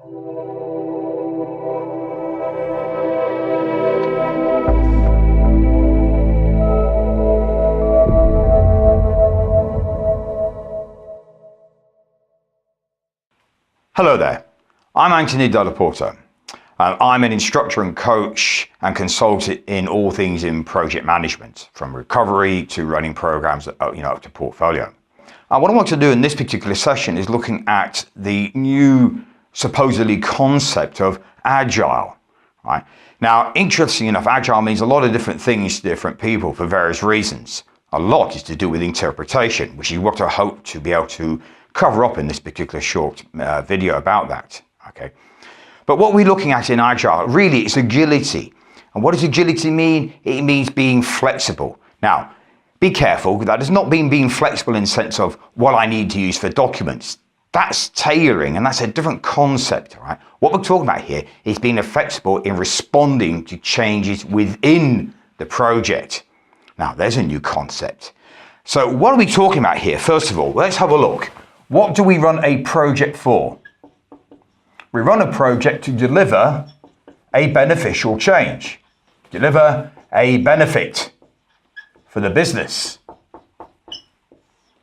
Hello there, I'm Antony della Porta. I'm an instructor and coach and consultant in all things in project management, from recovery to running programs up to portfolio. What I want to do in this particular session is looking at the new supposedly concept of Agile. Right? Now, interesting enough, Agile means a lot of different things to different people for various reasons. A lot is to do with interpretation, which is what I hope to be able to cover up in this particular short video about that. Okay, but what we're looking at in Agile really is agility. And what does agility mean? It means being flexible. Now, be careful, that does not mean being flexible in the sense of what I need to use for documents. That's tailoring, and that's a different concept, right? What we're talking about here is being flexible in responding to changes within the project. Now, there's a new concept. So what are we talking about here? First of all, let's have a look. What do we run a project for? We run a project to deliver a beneficial change. Deliver a benefit for the business.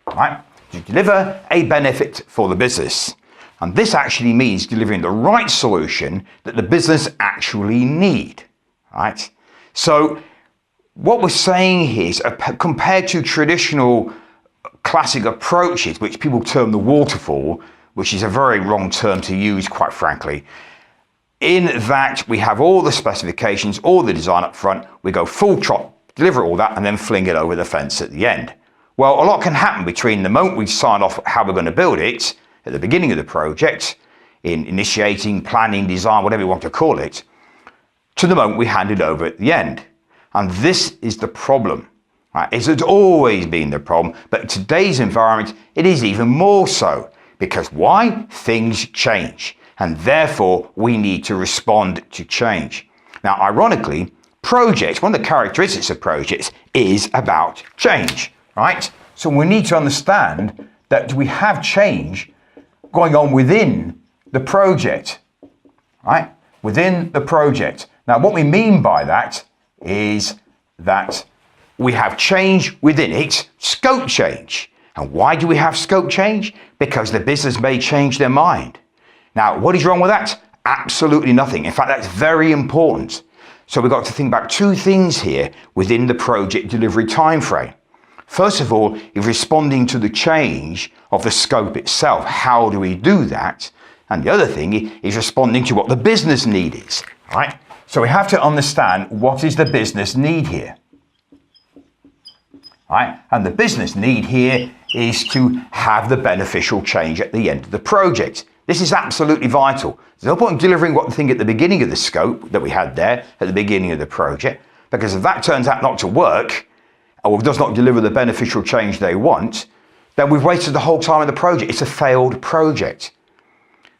Right? To deliver a benefit for the business. And this actually means delivering the right solution that the business actually need. Right? So what we're saying here is compared to traditional classic approaches, which people term the waterfall, which is a very wrong term to use, quite frankly, in that we have all the specifications, all the design up front, we go full trot, deliver all that, and then fling it over the fence at the end. Well, a lot can happen between the moment we sign off how we're going to build it, at the beginning of the project, in initiating, planning, design, whatever you want to call it, to the moment we hand it over at the end. And this is the problem. Right? It's always been the problem, but in today's environment, it is even more so. Because why? Things change, and therefore we need to respond to change. Now, ironically, projects, one of the characteristics of projects is about change, right? So we need to understand that we have change going on within the project, right? Within the project. Now, what we mean by that is that we have change within it, scope change. And why do we have scope change? Because the business may change their mind. Now, what is wrong with that? Absolutely nothing. In fact, that's very important. So we've got to think about two things here within the project delivery timeframe. First of all, is responding to the change of the scope itself. How do we do that? And the other thing is responding to what the business need is, right? So we have to understand what is the business need here. Right? And the business need here is to have the beneficial change at the end of the project. This is absolutely vital. There's no point in delivering what thing at the beginning of the scope that we had there at the beginning of the project, because if that turns out not to work, or does not deliver the beneficial change they want, then we've wasted the whole time of the project. It's a failed project.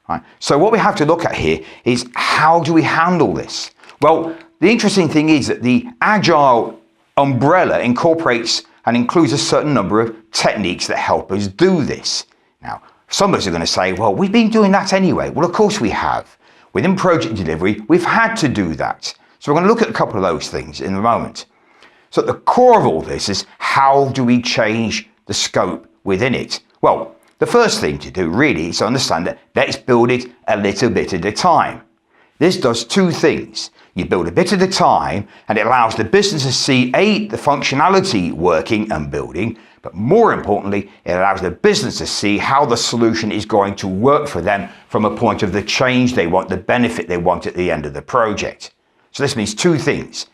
Right? So what we have to look at here is how do we handle this? Well, the interesting thing is that the Agile umbrella incorporates and includes a certain number of techniques that help us do this. Now, some of us are going to say, well, we've been doing that anyway. Well, of course we have. Within project delivery, we've had to do that. So we're going to look at a couple of those things in a moment. So at the core of all this is how do we change the scope within it? Well, the first thing to do really is to understand that let's build it a little bit at a time. This does two things. You build a bit at a time, and it allows the business to see, A, the functionality working and building, but more importantly, it allows the business to see how the solution is going to work for them from a point of the change they want, the benefit they want at the end of the project. So this means two things.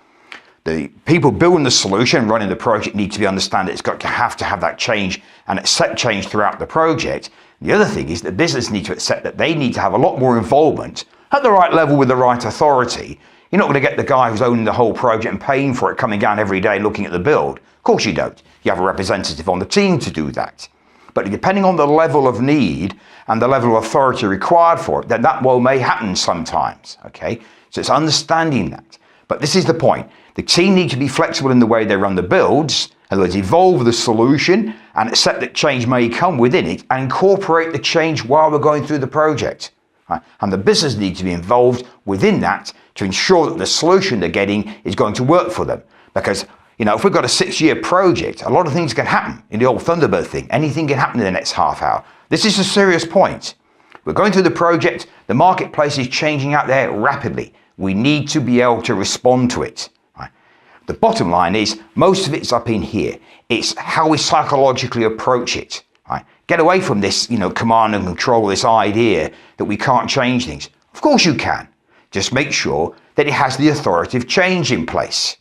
The people building the solution, running the project, need to understand that it's got to have that change and accept change throughout the project. The other thing is the business need to accept that they need to have a lot more involvement at the right level with the right authority. You're not going to get the guy who's owning the whole project and paying for it coming down every day looking at the build. Of course you don't. You have a representative on the team to do that. But depending on the level of need and the level of authority required for it, then that may happen sometimes, okay? So it's understanding that. But this is the point. The team need to be flexible in the way they run the builds, in other words, evolve the solution and accept that change may come within it and incorporate the change while we're going through the project. right? And the business needs to be involved within that to ensure that the solution they're getting is going to work for them. Because, if we've got a 6-year project, a lot of things can happen in the old Thunderbird thing. Anything can happen in the next half hour. This is a serious point. We're going through the project. The marketplace is changing out there rapidly. We need to be able to respond to it. Right? The bottom line is most of it's up in here. It's how we psychologically approach it. Right? Get away from this, command and control, this idea that we can't change things. Of course you can. Just make sure that it has the authoritative change in place.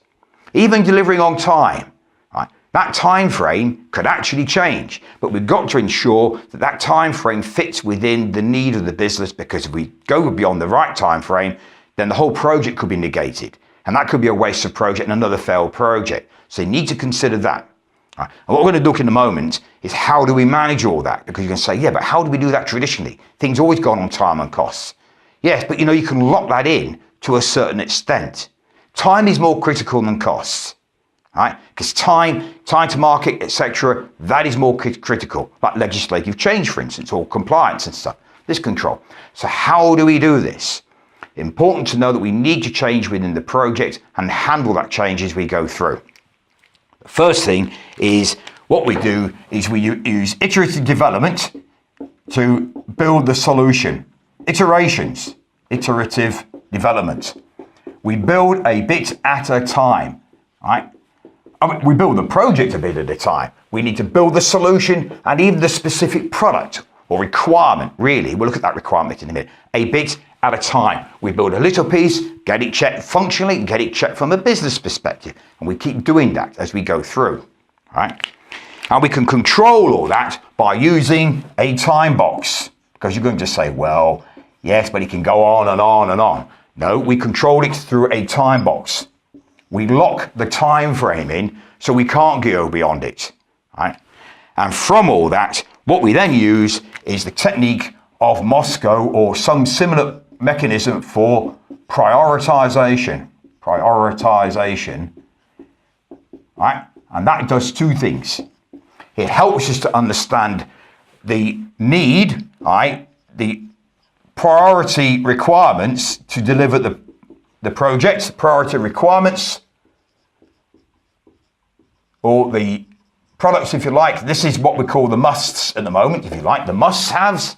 Even delivering on time. Right? That time frame could actually change, but we've got to ensure that that time frame fits within the need of the business, because if we go beyond the right time frame, then the whole project could be negated. And that could be a wasted project and another failed project. So you need to consider that. Right. And what we're going to look in a moment is how do we manage all that? Because you can say, yeah, but how do we do that traditionally? Things always gone on time and costs. Yes, but you can lock that in to a certain extent. Time is more critical than costs. Right? Because time to market, etc., that is more critical, like legislative change, for instance, or compliance and stuff, this control. So how do we do this? Important to know that we need to change within the project and handle that change as we go through. The first thing is what we do is we use iterative development to build the solution. Iterations, iterative development. We build a bit at a time, right? We build the project a bit at a time. We need to build the solution and even the specific product or requirement, really. We'll look at that requirement in a minute. A bit at a time. We build a little piece, get it checked functionally, get it checked from a business perspective. And we keep doing that as we go through, right? And we can control all that by using a time box. Because you're going to say, well, yes, but it can go on and on and on. No, we control it through a time box. We lock the time frame in so we can't go beyond it, right? And from all that, what we then use is the technique of Moscow or some similar mechanism for prioritization. Prioritization, right? And that does two things. It helps us to understand the need, right? The priority requirements to deliver the project, priority requirements, or the products, if you like. This is what we call the musts at the moment, if you like, the must-haves.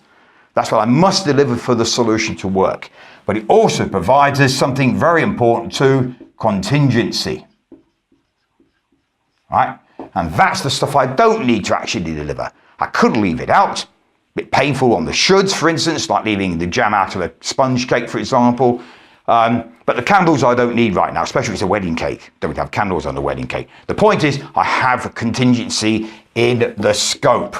That's what I must deliver for the solution to work. But it also provides us something very important too, contingency. Right? And that's the stuff I don't need to actually deliver. I could leave it out. A bit painful on the shoulds, for instance, like leaving the jam out of a sponge cake, for example. But the candles I don't need right now, especially if it's a wedding cake. Don't have candles on the wedding cake. The point is, I have a contingency in the scope.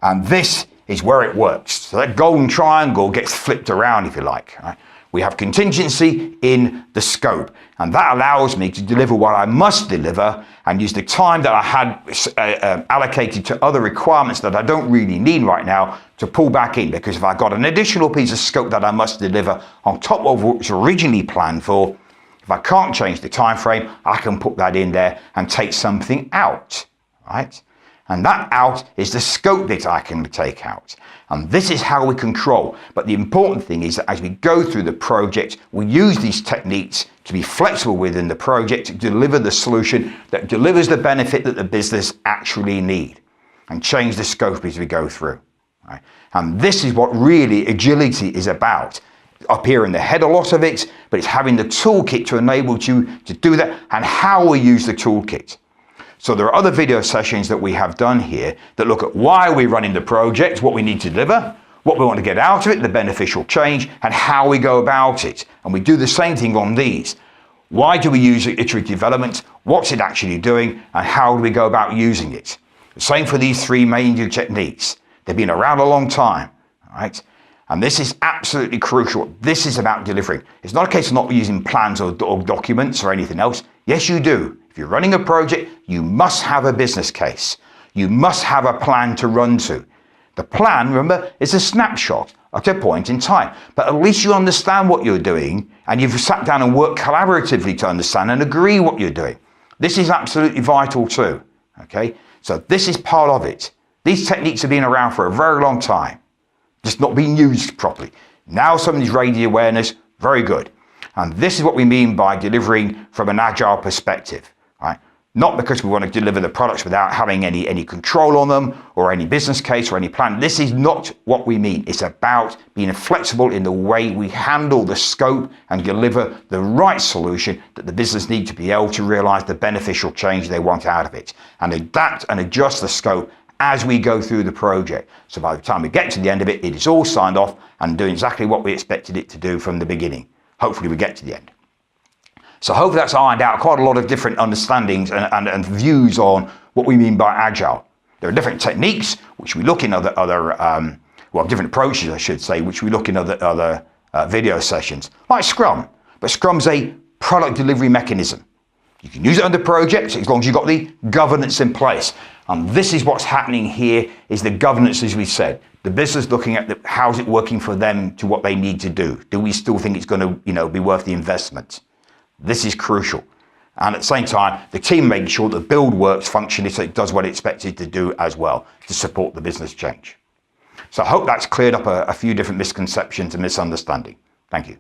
And this is where it works. So that golden triangle gets flipped around, if you like. Right? We have contingency in the scope. And that allows me to deliver what I must deliver and use the time that I had allocated to other requirements that I don't really need right now to pull back in. Because if I've got an additional piece of scope that I must deliver on top of what was originally planned for, if I can't change the time frame, I can put that in there and take something out, right? And that out is the scope that I can take out. And this is how we control. But the important thing is that as we go through the project, we use these techniques to be flexible within the project to deliver the solution that delivers the benefit that the business actually need and change the scope as we go through. Right? And this is what really agility is about. Up here in the head, a lot of it, but it's having the toolkit to enable you to do that and how we use the toolkit. So there are other video sessions that we have done here that look at why we're running the project, what we need to deliver, what we want to get out of it, the beneficial change, and how we go about it. And we do the same thing on these. Why do we use iterative development? What's it actually doing? And how do we go about using it? The same for these three main techniques. They've been around a long time, right? And this is absolutely crucial. This is about delivering. It's not a case of not using plans or documents or anything else. Yes, you do. If you're running a project, you must have a business case. You must have a plan to run to. The plan, remember, is a snapshot at a point in time. But at least you understand what you're doing and you've sat down and worked collaboratively to understand and agree what you're doing. This is absolutely vital too. Okay? So this is part of it. These techniques have been around for a very long time. just not being used properly. Now somebody's raised the awareness, very good. And this is what we mean by delivering from an agile perspective, right? Not because we want to deliver the products without having any control on them or any business case or any plan. This is not what we mean. It's about being flexible in the way we handle the scope and deliver the right solution that the business needs to be able to realize the beneficial change they want out of it, and adapt and adjust the scope as we go through the project. So by the time we get to the end of it, it is all signed off and doing exactly what we expected it to do from the beginning. Hopefully we get to the end. So hopefully that's ironed out quite a lot of different understandings and views on what we mean by agile. There are different techniques which we look in different approaches I should say, which we look in other video sessions, like Scrum. But Scrum's a product delivery mechanism. You can use it under projects as long as you've got the governance in place. And this is what's happening here, is the governance, as we said. The business looking at how's it working for them to what they need to do. Do we still think it's going to be worth the investment? This is crucial. And at the same time, the team making sure that the build works functionally so it does what it expects it to do as well to support the business change. So I hope that's cleared up a few different misconceptions and misunderstanding. Thank you.